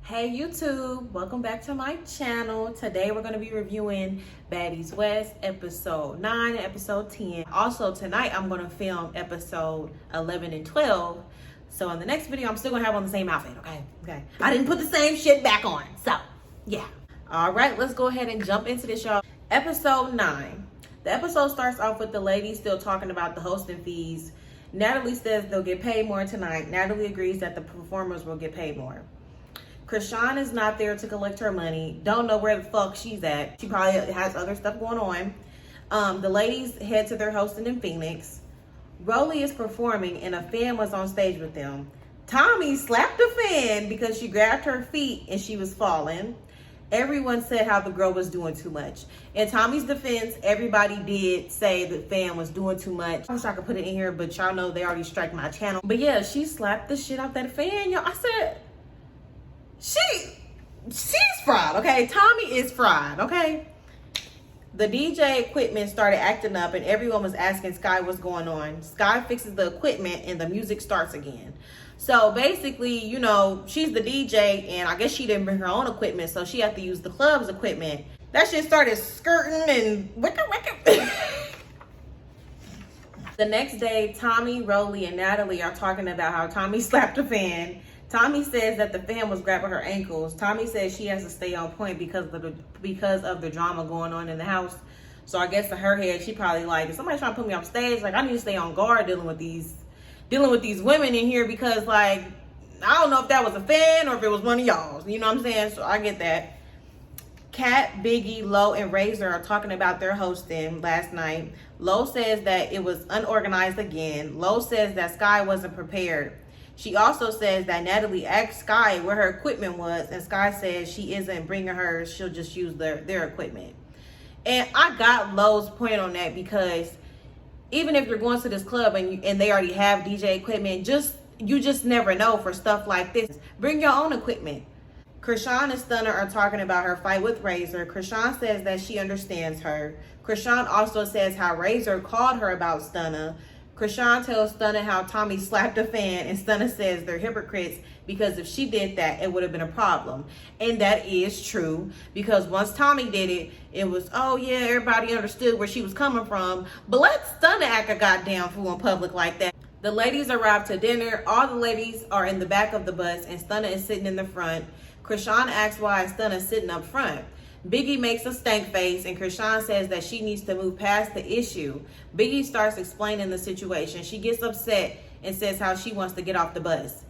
Hey YouTube, welcome back to my channel. Today we're going to be reviewing Baddies West episode 9 and episode 10. Also tonight I'm going to film episode 11 and 12. So in the next video I'm still going to have on the same outfit, okay? I didn't put the same shit back on, so yeah. All right, let's go ahead and jump into this, y'all. Episode 9. The episode starts off with the ladies still talking about the hosting fees. Natalie says they'll get paid more tonight. Natalie agrees that the performers will get paid more. Chrisean is not there to collect her money. Don't know where the fuck she's at. She probably has other stuff going on. The ladies head to their hosting in Phoenix. Rolly is performing and a fan was on stage with them. Tommy slapped a fan because she grabbed her feet and she was falling. Everyone said how the girl was doing too much. In Tommy's defense, everybody did say the fan was doing too much. I wish I could put it in here, but y'all know they already strike my channel. But yeah, she slapped the shit out that fan, y'all. I said, she's fried, okay? Tommy is fried, okay? The DJ equipment started acting up and everyone was asking Sky what's going on. Sky fixes the equipment and the music starts again. So basically, you know, she's the DJ and I guess she didn't bring her own equipment, so she had to use the club's equipment. That shit started skirting and wicka. The next day, Tommy, Rolly, and Natalie are talking about how Tommy slapped a fan. Tommy says that the fan was grabbing her ankles. Tommy says she has to stay on point because of the drama going on in the house. So I guess in her head, she probably like, if somebody's trying to put me on stage, like I need to stay on guard dealing with these women in here because like, I don't know if that was a fan or if it was one of y'all. You know what I'm saying? So I get that. Kat, Biggie, Lo, and Razor are talking about their hosting last night. Lo says that it was unorganized again. Lo says that Sky wasn't prepared. She also says that Natalie asked Sky where her equipment was, and Sky says she isn't bringing hers. She'll just use their equipment. And I got Lo's point on that because even if you're going to this club and they already have DJ equipment, you just never know for stuff like this. Bring your own equipment. Chrisean and Stunner are talking about her fight with Razor. Chrisean says that she understands her. Chrisean also says how Razor called her about Stunner. Chrisean tells Stunner how Tommy slapped a fan, and Stunner says they're hypocrites because if she did that, it would have been a problem. And that is true because once Tommy did it, it was, oh yeah, everybody understood where she was coming from. But let Stunner act a goddamn fool in public like that. The ladies arrive to dinner. All the ladies are in the back of the bus, and Stunner is sitting in the front. Chrisean asks why Stunner's sitting up front. Biggie makes a stank face and Chrisean says that she needs to move past the issue. Biggie starts explaining the situation. She gets upset and says how she wants to get off the bus.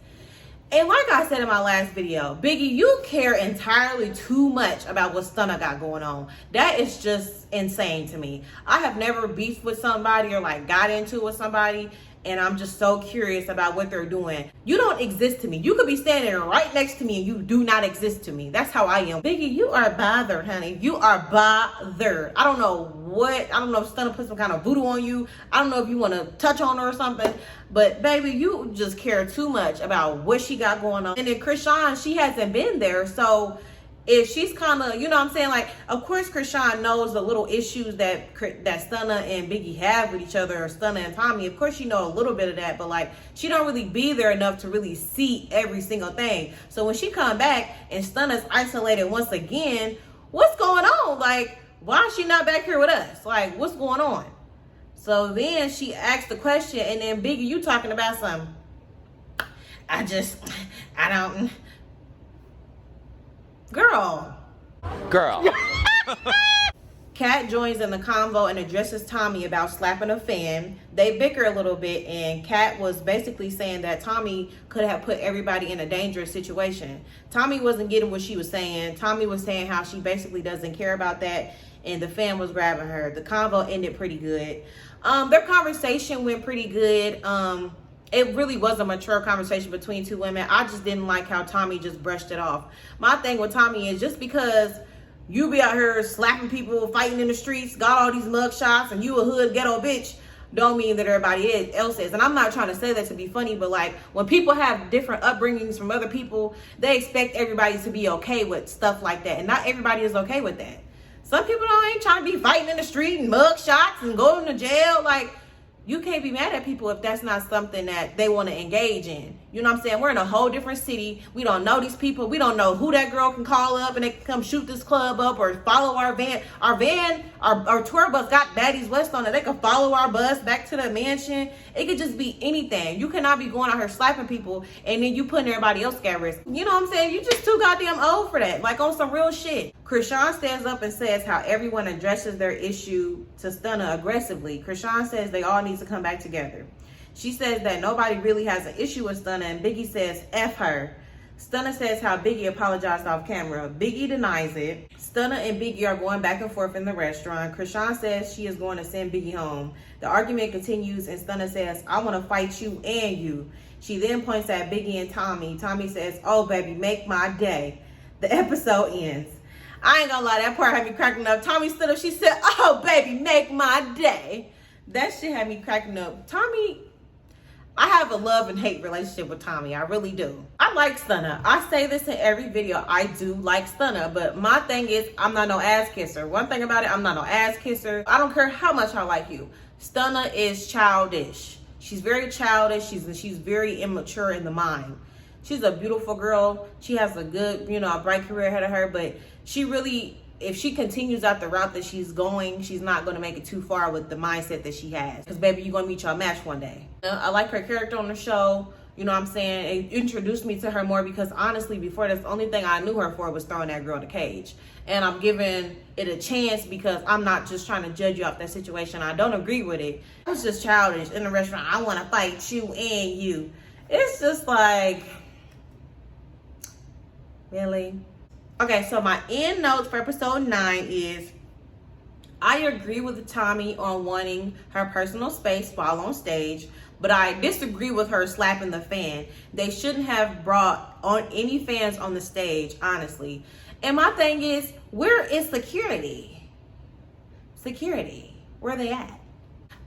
And like I said in my last video, Biggie, you care entirely too much about what Stunner got going on. That is just insane to me. I have never beefed with somebody or like got into it with somebody, and I'm just so curious about what they're doing. You don't exist to me. You could be standing right next to me and you do not exist to me. That's how I am. Biggie, you are bothered, honey. You are bothered. I don't know if Stunner put some kind of voodoo on you. I don't know if you want to touch on her or something. But baby, you just care too much about what she got going on. And then Chrisean, she hasn't been there. So if she's kind of, you know what I'm saying? Like, of course, Chrisean knows the little issues that Stunner and Biggie have with each other, or Stunner and Tommy. Of course, she know a little bit of that, but like, she don't really be there enough to really see every single thing. So when she come back and Stunner's isolated once again, what's going on? Like, why is she not back here with us? Like, what's going on? So then she asks the question, and then Biggie, you talking about something. I don't... Girl. Kat joins in the convo and addresses Tommy about slapping a fan. They bicker a little bit, and Kat was basically saying that Tommy could have put everybody in a dangerous situation. Tommy wasn't getting what she was saying. Tommy was saying how she basically doesn't care about that, and the fan was grabbing her. The convo ended pretty good. Their conversation went pretty good. It really was a mature conversation between two women. I just didn't like how Tommy just brushed it off. My thing with Tommy is just because you be out here slapping people, fighting in the streets, got all these mug shots, and you a hood ghetto bitch, don't mean that everybody else is. And I'm not trying to say that to be funny, but like when people have different upbringings from other people, they expect everybody to be okay with stuff like that. And not everybody is okay with that. Some people ain't trying to be fighting in the street and mug shots and going to jail. Like, you can't be mad at people if that's not something that they want to engage in. You know what I'm saying? We're in a whole different city. We don't know these people. We don't know who that girl can call up and they can come shoot this club up or follow our van. Our tour bus got Baddies West on it. They can follow our bus back to the mansion. It could just be anything. You cannot be going out here slapping people and then you putting everybody else at risk. You know what I'm saying? You just too goddamn old for that. Like on some real shit. Chrisean stands up and says how everyone addresses their issue to Stunna aggressively. Chrisean says they all need to come back together. She says that nobody really has an issue with Stunna, and Biggie says F her. Stunna says how Biggie apologized off camera. Biggie denies it. Stunna and Biggie are going back and forth in the restaurant. Chrisean says she is going to send Biggie home. The argument continues and Stunna says, I want to fight you and you. She then points at Biggie and Tommy. Tommy says, oh baby, make my day. The episode ends. I ain't gonna lie, that part had me cracking up. Tommy stood up, she said, oh baby, make my day. That shit had me cracking up. Tommy, I have a love and hate relationship with Tommy. I really do. I like Stunna. I say this in every video. I do like Stunna, but my thing is I'm not no ass kisser. One thing about it, I'm not no ass kisser. I don't care how much I like you. Stunna is childish. She's very childish. She's very immature in the mind. She's a beautiful girl. She has a good, a bright career ahead of her, but she really, if she continues out the route that she's going, she's not going to make it too far with the mindset that she has. Because, baby, you're going to meet your match one day. I like her character on the show. You know what I'm saying? It introduced me to her more because, honestly, before this, the only thing I knew her for was throwing that girl in the cage. And I'm giving it a chance because I'm not just trying to judge you off that situation. I don't agree with it. It was just childish in the restaurant. I want to fight you and you. It's just like, really? Okay, so my end notes for episode 9 is, I agree with Tommy on wanting her personal space while on stage, but I disagree with her slapping the fan. They shouldn't have brought on any fans on the stage, honestly. And my thing is, where is security? Security, where are they at?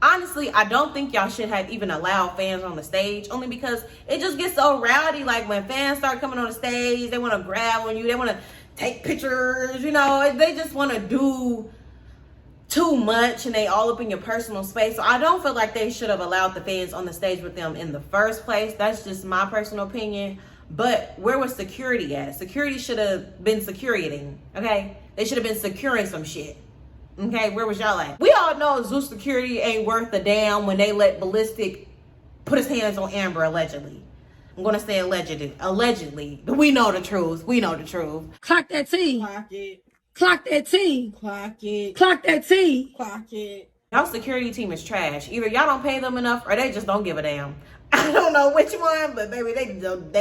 Honestly, I don't think y'all should have even allowed fans on the stage, only because it just gets so rowdy. Like when fans start coming on the stage, they want to grab on you, they want to take pictures, they just want to do too much and they all up in your personal space. So I don't feel like they should have allowed the fans on the stage with them in the first place. That's just my personal opinion. But where was security at? Security should have been securing, okay? They should have been securing some shit. Okay, where was y'all at? We all know Zeus security ain't worth a damn when they let Ballistic put his hands on Amber, allegedly. I'm gonna say allegedly. Allegedly. But we know the truth. We know the truth. Clock that T. Clock it. Clock that T. Clock it. Clock that T. Clock it. Y'all security team is trash. Either y'all don't pay them enough or they just don't give a damn. I don't know which one, but baby, they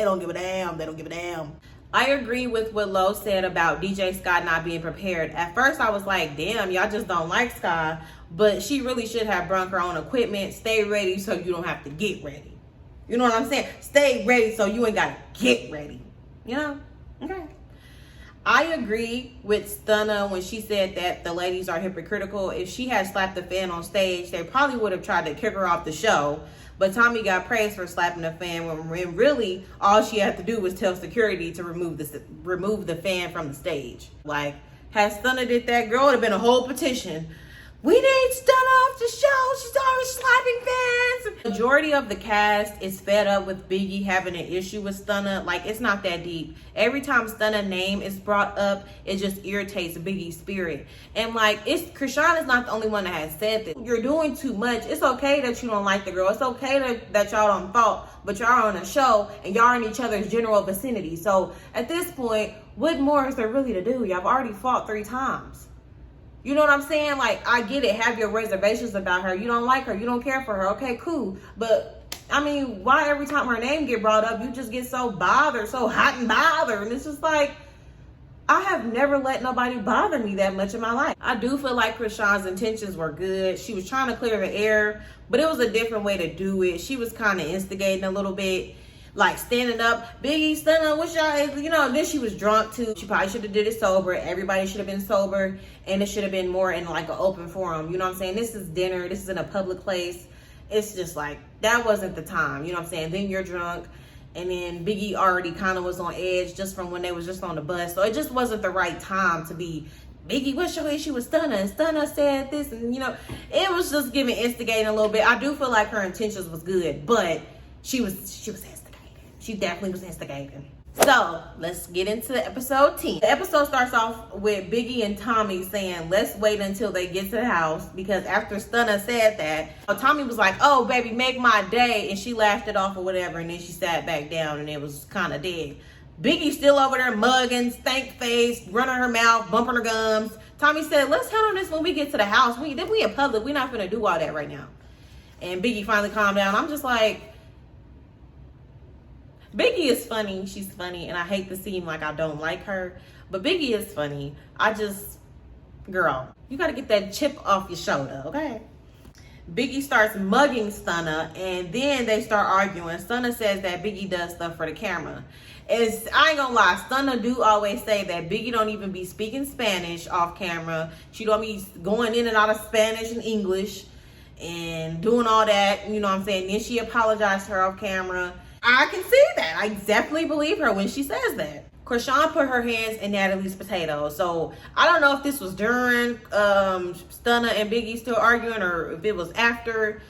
don't give a damn. They don't give a damn. I agree with what Lo said about DJ Scott not being prepared. At first, I was like, damn, y'all just don't like Scott. But she really should have brought her own equipment. Stay ready so you don't have to get ready. You know what I'm saying? Stay ready so you ain't got to get ready. Okay. I agree with Stunna when she said that the ladies are hypocritical. If she had slapped the fan on stage, they probably would have tried to kick her off the show. But Tommy got praised for slapping the fan when really all she had to do was tell security to remove the fan from the stage. Like, had Stunna did that, girl, it would have been a whole petition. We need Stunna off the show. She's always slapping fans. Majority of the cast is fed up with Biggie having an issue with Stunna. Like, it's not that deep. Every time Stunna's name is brought up, it just irritates Biggie's spirit. And like, Chrisean is not the only one that has said that. You're doing too much. It's okay that you don't like the girl. It's okay that y'all don't fault, but y'all on a show and y'all in each other's general vicinity. So at this point, what more is there really to do? Y'all already fought 3 times. You know what I'm saying? Like, I get it. Have your reservations about her. You don't like her. You don't care for her. Okay, cool. But, I mean, why every time her name get brought up, you just get so bothered, so hot and bothered? And it's just like, I have never let nobody bother me that much in my life. I do feel like Chrisean's intentions were good. She was trying to clear the air, but it was a different way to do it. She was kind of instigating a little bit. Like standing up, Biggie, Stunna, what's y'all, then she was drunk too. She probably should have did it sober. Everybody should have been sober, and it should have been more in like an open forum. You know what I'm saying? This is dinner. This is in a public place. It's just like, that wasn't the time. You know what I'm saying? Then you're drunk, and then Biggie already kind of was on edge just from when they was just on the bus. So it just wasn't the right time to be Biggie, what's your issue with Stunner? And Stunner said this, and it was just giving instigating a little bit. I do feel like her intentions was good, but she was instigating. She definitely was instigating. So let's get into episode 10. The episode starts off with Biggie and Tommy saying, let's wait until they get to the house, because after Stunner said that, Tommy was like, oh baby, make my day, and she laughed it off or whatever, and then she sat back down and it was kind of dead. Biggie's still over there mugging, stank face, running her mouth, bumping her gums. Tommy said, let's handle this when we get to the house. We in public, we're not gonna do all that right now. And Biggie finally calmed down. I'm just like, Biggie is funny. She's funny, and I hate to seem like I don't like her, but Biggie is funny. Girl, you gotta get that chip off your shoulder, okay? Biggie starts mugging Stunner, and then they start arguing. Stunner says that Biggie does stuff for the camera. I ain't gonna lie, Stunner do always say that Biggie don't even be speaking Spanish off camera. She don't be going in and out of Spanish and English and doing all that, you know what I'm saying? Then she apologized to her off camera. I can see that. I definitely believe her when she says that. Chrisean put her hands in Natalie's potatoes. So I don't know if this was during Stunner and Biggie still arguing, or if it was after.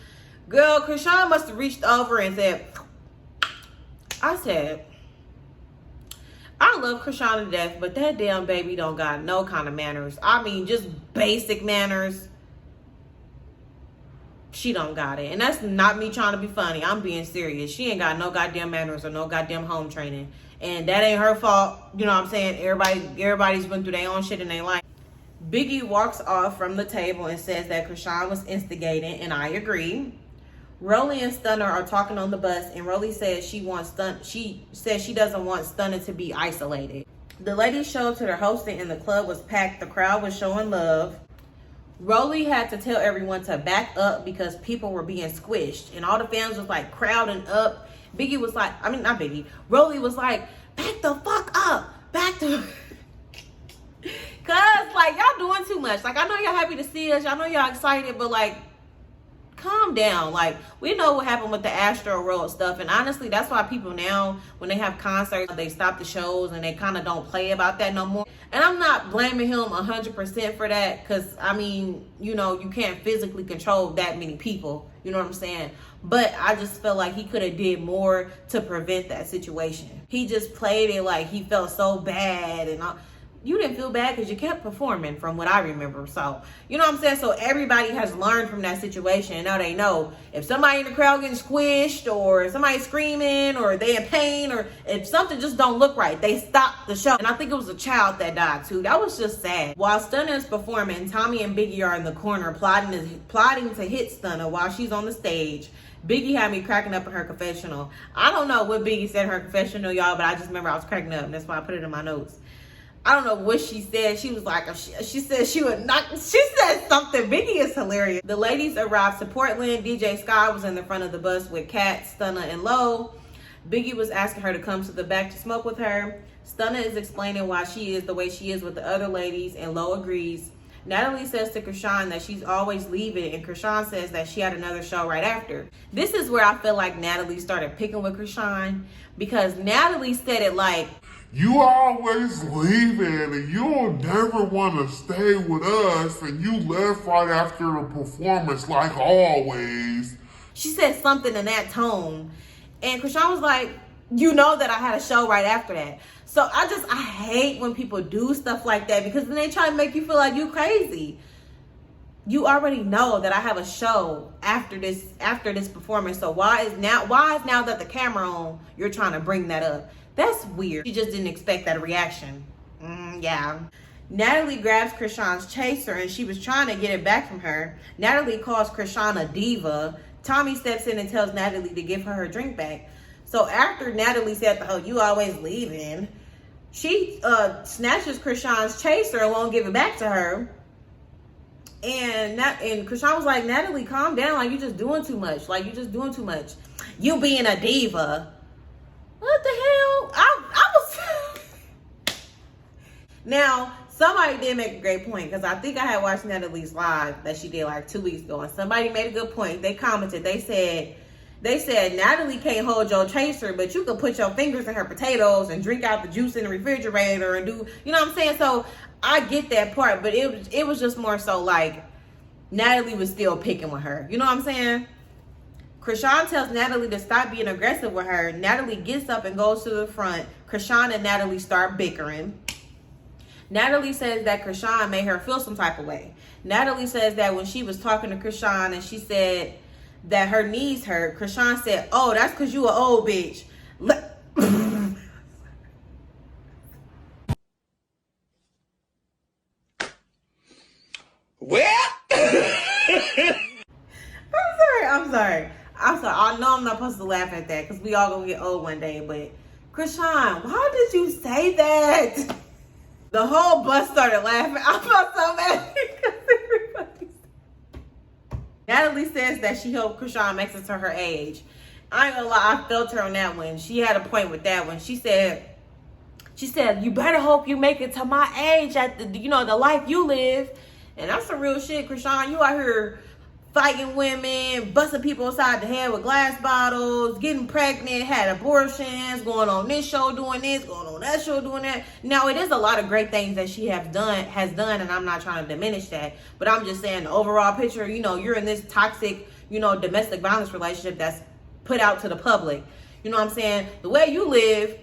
Girl, Chrisean must have reached over and said, I love Chrisean to death, but that damn baby don't got no kind of manners. I mean, just basic manners. She don't got it. And that's not me trying to be funny. I'm being serious. She ain't got no goddamn manners or no goddamn home training. And that ain't her fault. You know what I'm saying? Everybody's been through their own shit in their life. Biggie walks off from the table and says that Chrisean was instigating, and I agree. Rolly and Stunner are talking on the bus, and Rolly says she doesn't want Stunner to be isolated. The ladies showed to their hosting, and the club was packed. The crowd was showing love. Rolly had to tell everyone to back up because people were being squished, and all the fans was like crowding up. Biggie was like, not Biggie. Rolly was like, back the fuck up, cause like y'all doing too much. Like I know y'all happy to see us, y'all know y'all excited, but like calm down. Like we know what happened with the Astro World stuff, and honestly, that's why people now when they have concerts, they stop the shows and they kind of don't play about that no more. And I'm not blaming him 100% for that, because I mean, you can't physically control that many people, you know what I'm saying? But I just felt like he could have did more to prevent that situation. He just played it like he felt so bad, and you didn't feel bad because you kept performing from what I remember. So, you know what I'm saying? So everybody has learned from that situation, and now they know if somebody in the crowd getting squished, or somebody screaming, or they in pain, or if something just don't look right, they stop the show. And I think it was a child that died too. That was just sad. While Stunner is performing, Tommy and Biggie are in the corner plotting to hit Stunner while she's on the stage. Biggie had me cracking up in her confessional. I don't know what Biggie said in her confessional, y'all, but I just remember I was cracking up, and that's why I put it in my notes. I don't know what she said. She was like, she said she would not, she said something. Biggie is hilarious. The ladies arrived to Portland. DJ Sky was in the front of the bus with Kat, Stunner, and Lo. Biggie was asking her to come to the back to smoke with her. Stunner is explaining why she is the way she is with the other ladies, and Lo agrees. Natalie says to Chrisean that she's always leaving, and Chrisean says that she had another show right after. This is where I feel like Natalie started picking with Chrisean, because Natalie said it like, you always leaving, and you don't never want to stay with us, and you left right after the performance like always. She said something in that tone, and Chrisean was like, you know that I had a show right after that. So I hate when people do stuff like that, because then they try to make you feel like you crazy. You already know that I have a show after this performance. So why is now that the camera on, you're trying to bring that up? That's weird. She just didn't expect that reaction. Yeah. Natalie grabs Chrisean's chaser, and she was trying to get it back from her. Natalie calls Chrisean a diva. Tommy steps in and tells Natalie to give her drink back. So after Natalie said to her, you always leaving, she snatches Chrisean's chaser and won't give it back to her. And Chrisean was like, Natalie, calm down. Like, you just doing too much. Like, you just doing too much. You being a diva. What the hell? I was... Now, somebody did make a great point, because I think I had watched Natalie's live that she did like 2 weeks ago, and somebody made a good point. They commented. They said, They said Natalie can't hold your chaser, but you can put your fingers in her potatoes and drink out the juice in the refrigerator and do, you know what I'm saying? So I get that part, but it was just more so like Natalie was still picking with her. You know what I'm saying? Chrisean tells Natalie to stop being aggressive with her. Natalie gets up and goes to the front. Chrisean and Natalie start bickering. Natalie says that Chrisean made her feel some type of way. Natalie says that when she was talking to Chrisean and she said that her knees hurt, Chrisean said, "Oh, that's because you an old bitch." Well, I'm sorry. I know I'm not supposed to laugh at that because we all gonna get old one day, but Chrisean, why did you say that? The whole bus started laughing. I felt so bad because everybody. Natalie says that she hoped Chrisean makes it to her age. I ain't gonna lie, I felt her on that one. She had a point with that one. She said, "You better hope you make it to my age at the life you live." And that's some real shit, Chrisean. You out here fighting women, busting people upside the head with glass bottles, getting pregnant, had abortions, going on this show doing this, going on that show doing that. Now, it is a lot of great things that she has done, and I'm not trying to diminish that. But I'm just saying the overall picture, you're in this toxic, domestic violence relationship that's put out to the public. You know what I'm saying? The way you live,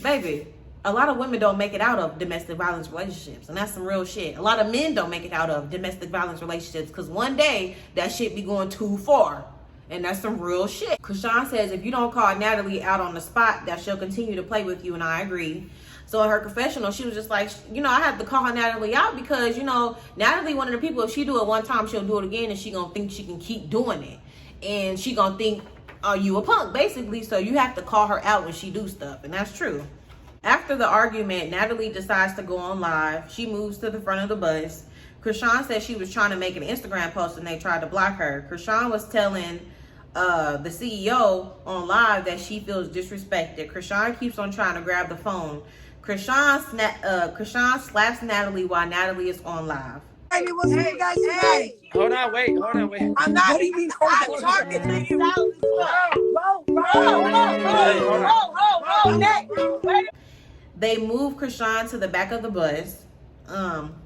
baby, a lot of women don't make it out of domestic violence relationships, and that's some real shit. A lot of men don't make it out of domestic violence relationships because one day that shit be going too far, and that's some real shit. Chrisean says if you don't call Natalie out on the spot, that she'll continue to play with you, and I agree. So in her confessional, she was just like, I had to call Natalie out because, Natalie, one of the people, if she do it one time, she'll do it again, and she gonna think she can keep doing it, and she gonna think, are you a punk, basically. So you have to call her out when she do stuff, and that's true. After the argument, Natalie decides to go on live. She moves to the front of the bus. Chrisean said she was trying to make an Instagram post and they tried to block her. Chrisean was telling the CEO on live that she feels disrespected. Chrisean keeps on trying to grab the phone. Chrisean slaps Natalie while Natalie is on live. Baby, what's with you guys today? hold on, wait. I'm not. What do you mean? I'm talking to you. They move Chrisean to the back of the bus.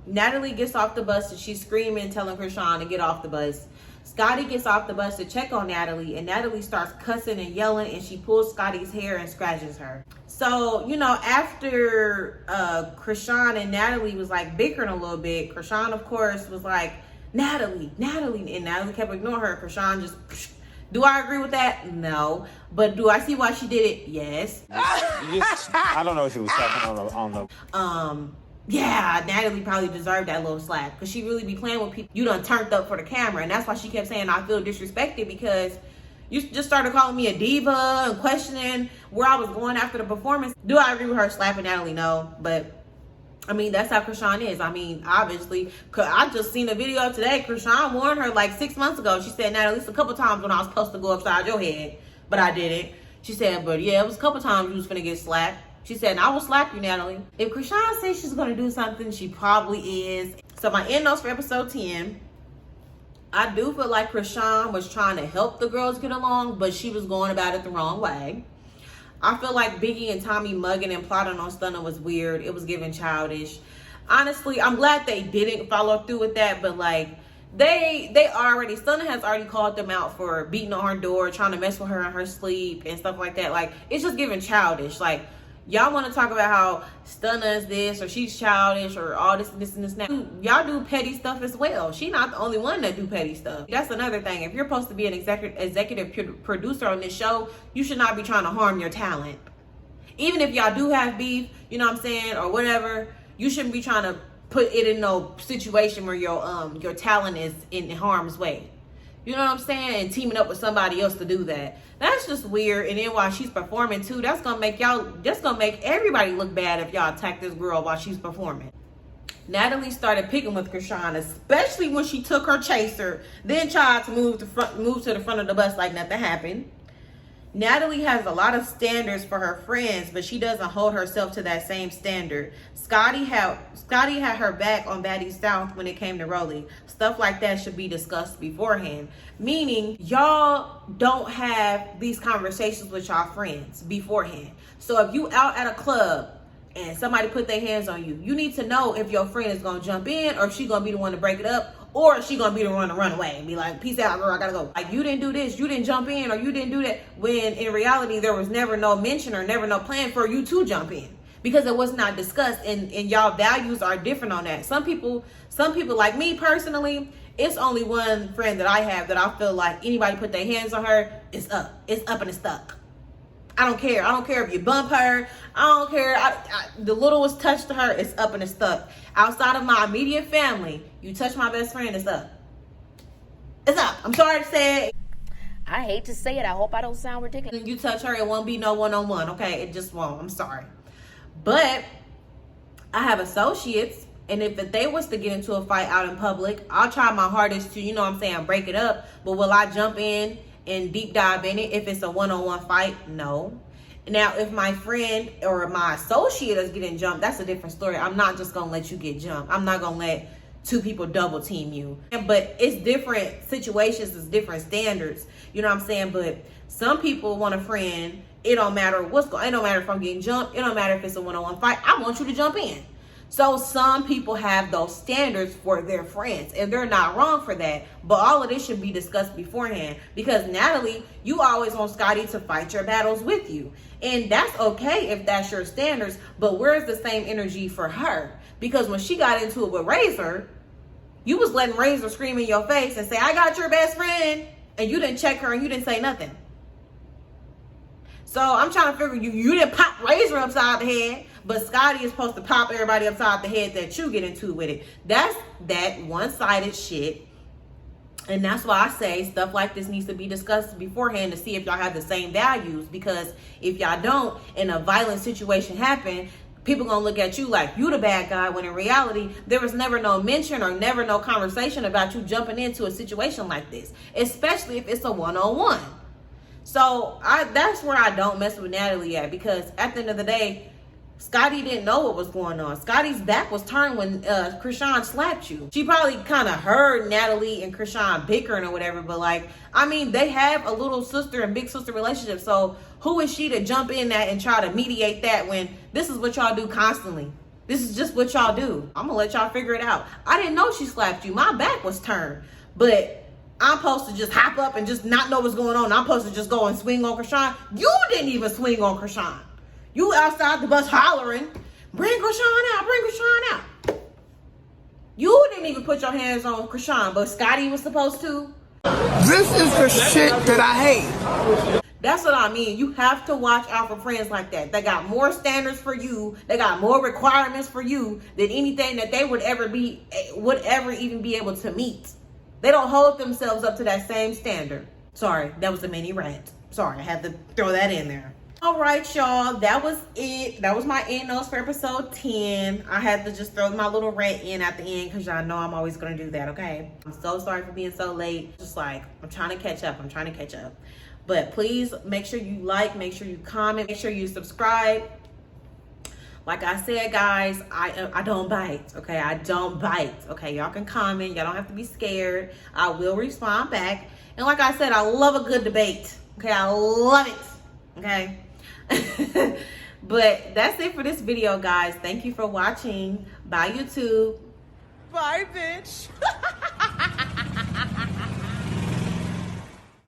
Natalie gets off the bus and she's screaming, telling Chrisean to get off the bus. Scotty gets off the bus to check on Natalie, and Natalie starts cussing and yelling, and she pulls Scotty's hair and scratches her. So, after Chrisean and Natalie was like bickering a little bit, Chrisean, of course, was like, Natalie, and Natalie kept ignoring her. Chrisean just, do I agree with that? No. But do I see why she did it? Yes. I don't know if it was talking on the yeah, Natalie probably deserved that little slap because she really be playing with people. You done turned up for the camera, and that's why she kept saying I feel disrespected because you just started calling me a diva and questioning where I was going after the performance. Do I agree with her slapping Natalie? No, but that's how Chrisean is. Obviously, I just seen a video today. Chrisean warned her like 6 months ago. She said, Natalie, it's a couple times when I was supposed to go upside your head, but I didn't. She said, but yeah, it was a couple times you was finna get slapped. She said, and I will slap you, Natalie. If Chrisean says she's going to do something, she probably is. So my end notes for episode 10. I do feel like Chrisean was trying to help the girls get along, but she was going about it the wrong way. I feel like Biggie and Tommy mugging and plotting on Stunna was weird. It was giving childish. Honestly, I'm glad they didn't follow through with that, but Stunna has already called them out for beating on her door, trying to mess with her in her sleep and stuff like that. It's just giving childish. Y'all want to talk about how Stunna is this or she's childish or all this and that. Y'all do petty stuff as well. She's not the only one that do petty stuff. That's another thing. If you're supposed to be an executive producer on this show, you should not be trying to harm your talent. Even if y'all do have beef, or whatever, you shouldn't be trying to put it in no situation where your talent is in harm's way. You know what I'm saying? And teaming up with somebody else to do that. That's just weird. And then while she's performing too, that's gonna make everybody look bad if y'all attack this girl while she's performing. Natalie started picking with Chrisean, especially when she took her chaser, then tried to move to the front of the bus like nothing happened. Natalie has a lot of standards for her friends, but she doesn't hold herself to that same standard. Scotty had her back on Baddies South when it came to Rolly. Stuff like that should be discussed beforehand. Meaning, y'all don't have these conversations with y'all friends beforehand. So if you out at a club and somebody put their hands on you, you need to know if your friend is gonna jump in, or if she gonna be the one to break it up, or is she gonna be the one to run away and be like, peace out, girl, I gotta go. Like, you didn't do this, you didn't jump in, or you didn't do that. When in reality, there was never no mention or never no plan for you to jump in, because it was not discussed, and y'all values are different on that. Some people like me personally, it's only one friend that I have that I feel like anybody put their hands on her, it's up and it's stuck. I don't care. I don't care if you bump her. I don't care. The littlest touch to her, it's up and it's stuck. Outside of my immediate family, you touch my best friend, it's up. It's up. I'm sorry to say it. I hate to say it. I hope I don't sound ridiculous. You touch her, it won't be no one-on-one, okay? It just won't. I'm sorry. But I have associates, and if they was to get into a fight out in public, I'll try my hardest to, you know what I'm saying, break it up. But will I jump in and deep dive in it if it's a one-on-one fight? No. Now, if my friend or my associate is getting jumped, that's a different story. I'm not just gonna let you get jumped. I'm not gonna let two people double team you. But it's different situations, it's different standards, you know what I'm saying? But some people want a friend, it don't matter what's going, it don't matter if I'm getting jumped, it don't matter if it's a one-on-one fight, I want you to jump in. So some people have those standards for their friends, and they're not wrong for that. But all of this should be discussed beforehand, because Natalie, you always want Scotty to fight your battles with you. And that's okay if that's your standards, but where's the same energy for her? Because when she got into it with Razor, you was letting Razor scream in your face and say, I got your best friend, and you didn't check her and you didn't say nothing. So I'm trying to figure, you didn't pop Razor upside the head, but Scotty is supposed to pop everybody upside the head that you get into with it. That's that one-sided shit. And that's why I say stuff like this needs to be discussed beforehand to see if y'all have the same values. Because if y'all don't, and a violent situation happen, people gonna look at you like you the bad guy, when in reality, there was never no mention or never no conversation about you jumping into a situation like this, especially if it's a one-on-one. So that's where I don't mess with Natalie at, because at the end of the day, Scotty didn't know what was going on. Scotty's back was turned when Chrisean slapped you. She probably kind of heard Natalie and Chrisean bickering or whatever, but like, I mean, they have a little sister and big sister relationship. So who is she to jump in that and try to mediate that when this is what y'all do constantly? This is just what y'all do. I'm gonna let y'all figure it out. I didn't know she slapped you. My back was turned, but I'm supposed to just hop up and just not know what's going on. I'm supposed to just go and swing on Chrisean. You didn't even swing on Chrisean. You outside the bus hollering, bring Chrisean out, bring Chrisean out. You didn't even put your hands on Chrisean, but Scotty was supposed to. This is the shit that I hate. That's what I mean. You have to watch out for friends like that. They got more standards for you. They got more requirements for you than anything that they would ever even be able to meet. They don't hold themselves up to that same standard. Sorry, that was a mini rant. Sorry, I had to throw that in there. All right, y'all, that was it. That was my end notes for episode 10. I had to just throw my little rant in at the end because y'all know I'm always going to do that, okay? I'm so sorry for being so late. Just like, I'm trying to catch up. But please make sure you like, make sure you comment, make sure you subscribe. Like I said, guys, I don't bite, okay? I don't bite, okay? Y'all can comment. Y'all don't have to be scared. I will respond back. And like I said, I love a good debate, okay? I love it, okay? But that's it for this video, guys. Thank you for watching. Bye, YouTube. Bye, bitch.